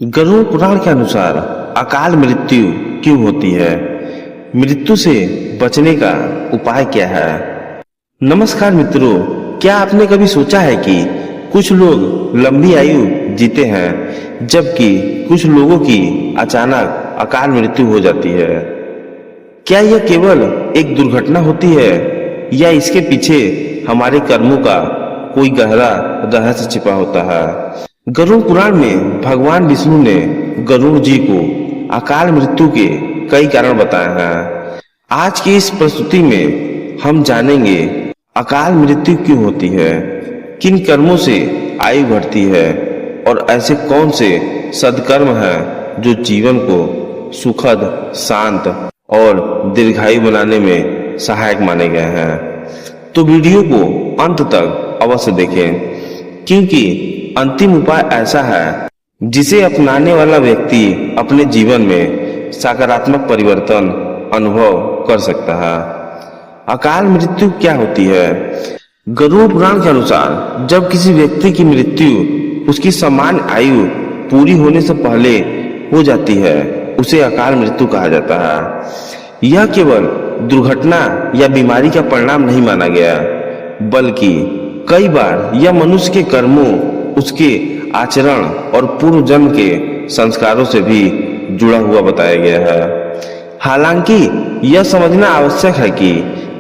गरुड़ पुराण के अनुसार अकाल मृत्यु क्यों होती है? मृत्यु से बचने का उपाय क्या है? नमस्कार मित्रों, क्या आपने कभी सोचा है कि कुछ लोग लंबी आयु जीते हैं जबकि कुछ लोगों की अचानक अकाल मृत्यु हो जाती है? क्या यह केवल एक दुर्घटना होती है या इसके पीछे हमारे कर्मों का कोई गहरा रहस्य छिपा होता है? गरुड़ पुराण में भगवान विष्णु ने गरुड़ जी को अकाल मृत्यु के कई कारण बताए हैं। आज की इस प्रस्तुति में हम जानेंगे अकाल मृत्यु क्यों होती है, किन कर्मों से आयु बढ़ती है और ऐसे कौन से सद्कर्म हैं जो जीवन को सुखद, शांत और दीर्घायु बनाने में सहायक माने गए हैं। तो वीडियो को अंत तक अवश्य देखें, क्योंकि अंतिम उपाय ऐसा है जिसे अपनाने वाला व्यक्ति अपने जीवन में सकारात्मक परिवर्तन अनुभव कर सकता है। अकाल मृत्यु क्या होती है? गरुड़ पुराण के अनुसार जब किसी व्यक्ति की मृत्यु उसकी सामान्य आयु पूरी होने से पहले हो जाती है, उसे अकाल मृत्यु कहा जाता है। यह केवल दुर्घटना या बीमारी का परिणाम नहीं माना गया, बल्कि कई बार यह मनुष्य के कर्मों, उसके आचरण और पूर्व जन्म के संस्कारों से भी जुड़ा हुआ बताया गया है। हालांकि यह समझना आवश्यक है कि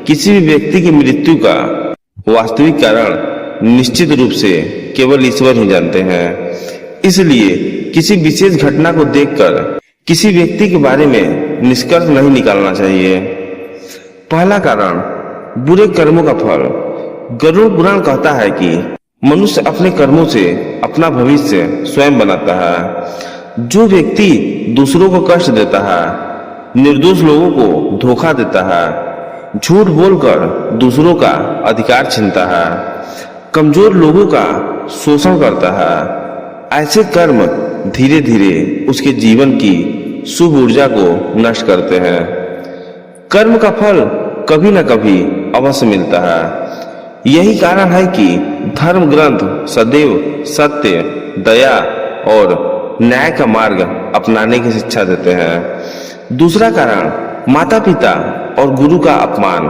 किसी भी व्यक्ति की मृत्यु का वास्तविक कारण निश्चित रूप से केवल ईश्वर ही जानते हैं। इसलिए किसी विशेष घटना को देखकर किसी व्यक्ति के बारे में निष्कर्ष नहीं निकालना चाहिए। पहला कारण, बुरे कर्मों का फल। गरुड़ पुराण कहता है कि मनुष्य अपने कर्मों से अपना भविष्य स्वयं बनाता है। जो व्यक्ति दूसरों को कष्ट देता है, निर्दोष लोगों को धोखा देता है, झूठ बोलकर दूसरों का अधिकार छीनता है, कमजोर लोगों का शोषण करता है, ऐसे कर्म धीरे धीरे उसके जीवन की शुभ ऊर्जा को नष्ट करते हैं। कर्म का फल कभी न कभी अवश्य मिलता है। यही कारण है कि धर्म ग्रंथ सदैव सत्य, दया और न्याय का मार्ग अपनाने की शिक्षा देते हैं। दूसरा कारण, माता पिता और गुरु का अपमान।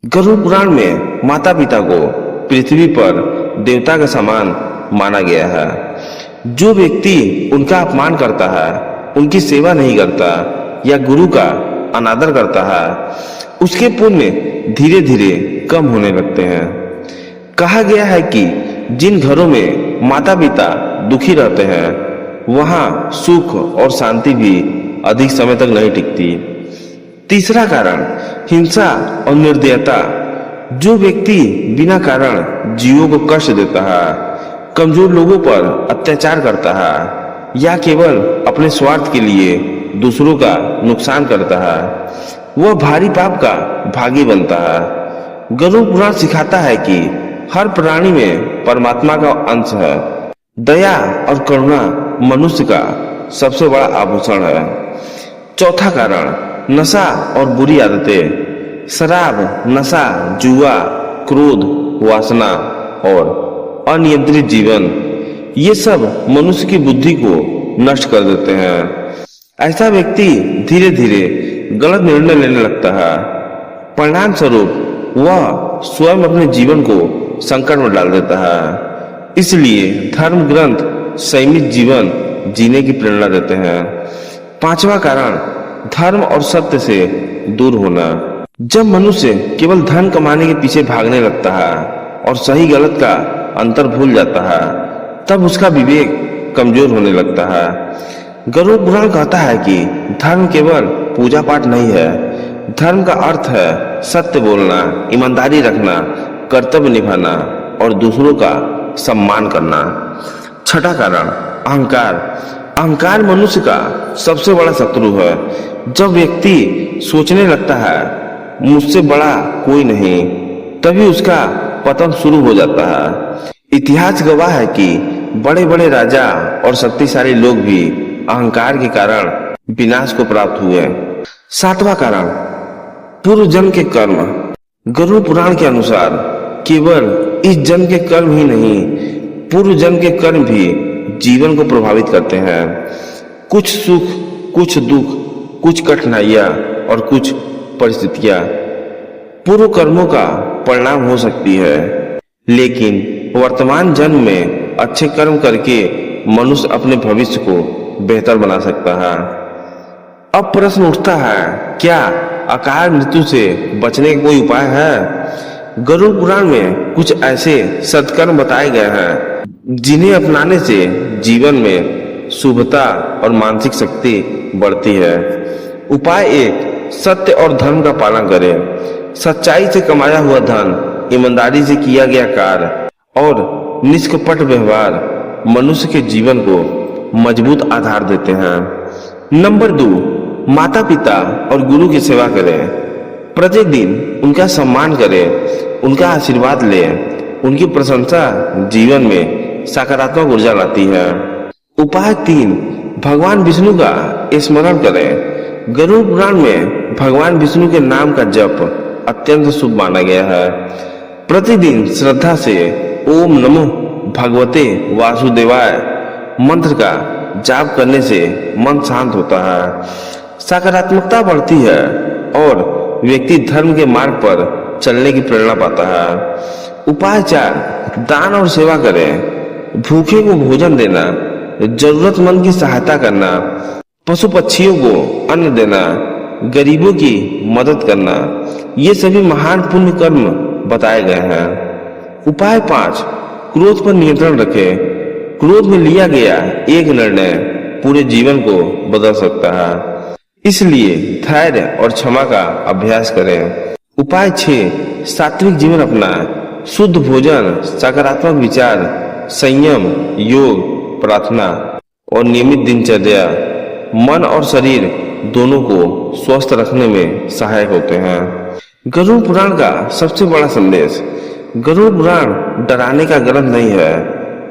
गरुड़ पुराण में माता पिता को पृथ्वी पर देवता के समान माना गया है। जो व्यक्ति उनका अपमान करता है, उनकी सेवा नहीं करता या गुरु का अनादर करता है, उसके पुण्य धीरे धीरे कम होने लगते हैं। कहा गया है कि जिन घरों में माता पिता दुखी रहते हैं, वहां सुख और शांति भी अधिक समय तक नहीं टिकती। तीसरा कारण, हिंसा और निर्दयता। जो व्यक्ति बिना कारण जीवों को कष्ट देता है, कमजोर लोगों पर अत्याचार करता है या केवल अपने स्वार्थ के लिए दूसरों का नुकसान करता है, वह भारी पाप का भागी बनता है। गरुड़ पुराण सिखाता है कि हर प्राणी में परमात्मा का अंश है। दया और करुणा मनुष्य का सबसे बड़ा आभूषण है। चौथा कारण, नशा और बुरी आदतें। शराब, नशा, जुआ, क्रोध, वासना और अनियंत्रित जीवन, ये सब मनुष्य की बुद्धि को नष्ट कर देते हैं। ऐसा व्यक्ति धीरे धीरे गलत निर्णय लेने लगता है। परिणाम स्वरूप वह स्वयं अपने जीवन को संकट में डाल देता है। इसलिए धर्म ग्रंथ संयमित जीवन जीने की प्रेरणा देते हैं। पांचवा कारण, धर्म और सत्य से दूर होना। जब मनुष्य केवल धन कमाने के पीछे भागने लगता है और सही गलत का अंतर भूल जाता है, तब उसका विवेक कमजोर होने लगता है। गरुड़ पुराण कहता है कि धर्म केवल पूजा पाठ नहीं है। धर्म का अर्थ है सत्य बोलना, ईमानदारी रखना, कर्तव्य निभाना और दूसरों का सम्मान करना। छठा कारण, अहंकार। अहंकार मनुष्य का सबसे बड़ा शत्रु है। जब व्यक्ति सोचने लगता है मुझसे बड़ा कोई नहीं, तभी उसका पतन शुरू हो जाता है। इतिहास गवाह है कि बड़े बड़े राजा और शक्तिशाली लोग भी अहंकार के कारण विनाश को प्राप्त हुए। सातवां कारण, पूर्व जन्म के कर्म। गरुड़ पुराण के अनुसार केवल इस जन्म के कर्म ही नहीं, पूर्व जन्म के कर्म भी जीवन को प्रभावित करते हैं। कुछ सुख, कुछ दुख, कुछ कठिनाइयां और कुछ परिस्थितियां पूर्व कर्मों का परिणाम हो सकती है, लेकिन वर्तमान जन्म में अच्छे कर्म करके मनुष्य अपने भविष्य को बेहतर बना सकता है। अब प्रश्न उठता है, क्या अकाल मृत्यु से बचने का कोई उपाय है? गरुड़ पुराण में कुछ ऐसे सत्कर्म बताए गए हैं जिन्हें अपनाने से जीवन में शुभता और मानसिक शक्ति बढ़ती है। उपाय 1, सत्य और धर्म का पालन करें। सच्चाई से कमाया हुआ धन, ईमानदारी से किया गया कार्य और निष्कपट व्यवहार मनुष्य के जीवन को मजबूत आधार देते हैं। नंबर 2, माता पिता और गुरु की सेवा करें। प्रतिदिन उनका सम्मान करें, उनका आशीर्वाद लें। उनकी प्रशंसा जीवन में सकारात्मक ऊर्जा लाती है। उपाय 3, भगवान विष्णु का स्मरण करें। गरुड़ पुराण में भगवान विष्णु के नाम का जप अत्यंत शुभ माना गया है। प्रतिदिन श्रद्धा से ओम नमो भगवते वासुदेवाय मंत्र का जाप करने से मन शांत होता है, सकारात्मकता बढ़ती है और व्यक्ति धर्म के मार्ग पर चलने की प्रेरणा पाता है। उपाय 4, दान और सेवा करें। भूखे को भोजन देना, जरूरतमंद की सहायता करना, पशु पक्षियों को अन्न देना, गरीबों की मदद करना, ये सभी महान पुण्य कर्म बताए गए हैं। उपाय 5, क्रोध पर नियंत्रण रखें। क्रोध में लिया गया एक निर्णय पूरे जीवन को बदल सकता है, इसलिए धैर्य और क्षमा का अभ्यास करें। उपाय 6, सात्विक जीवन अपनाएं। शुद्ध भोजन, सकारात्मक विचार, संयम, योग, प्रार्थना और नियमित दिनचर्या मन और शरीर दोनों को स्वस्थ रखने में सहायक होते हैं। गरुड़ पुराण का सबसे बड़ा संदेश। गरुड़ पुराण डराने का ग्रंथ नहीं है,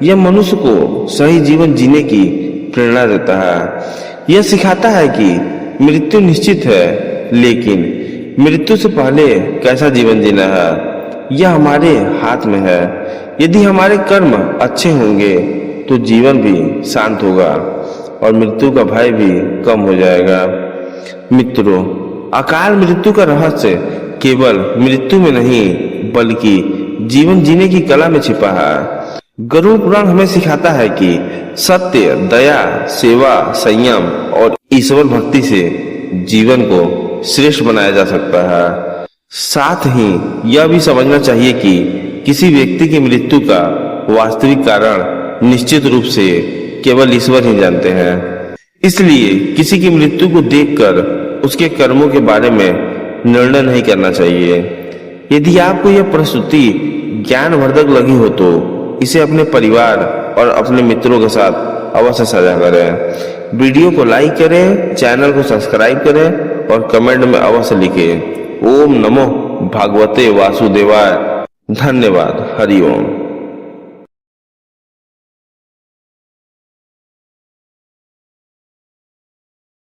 यह मनुष्य को सही जीवन जीने की प्रेरणा देता है। यह सिखाता है कि मृत्यु निश्चित है, लेकिन मृत्यु से पहले कैसा जीवन जीना है यह हमारे हाथ में है। यदि हमारे कर्म अच्छे होंगे तो जीवन भी शांत होगा और मृत्यु का भय भी कम हो जाएगा। मित्रों, अकाल मृत्यु का रहस्य केवल मृत्यु में नहीं बल्कि जीवन जीने की कला में छिपा है। गरुड़ पुराण हमें सिखाता है कि सत्य, दया, सेवा, संयम और ईश्वर भक्ति से जीवन को श्रेष्ठ बनाया जा सकता है। साथ ही यह भी समझना चाहिए कि किसी व्यक्ति की मृत्यु का वास्तविक कारण निश्चित रूप से केवल ईश्वर ही जानते हैं। इसलिए किसी की मृत्यु को देखकर उसके कर्मों के बारे में निर्णय नहीं करना चाहिए। यदि आपको यह प्रस्तुति ज्ञानवर्धक लगी हो तो इसे अपने परिवार और अपने मित्रों के साथ अवश्य साझा करें। वीडियो को लाइक करें, चैनल को सब्सक्राइब करें और कमेंट में अवश्य लिखें ओम नमो भगवते वासुदेवाय। धन्यवाद। हरि ओम।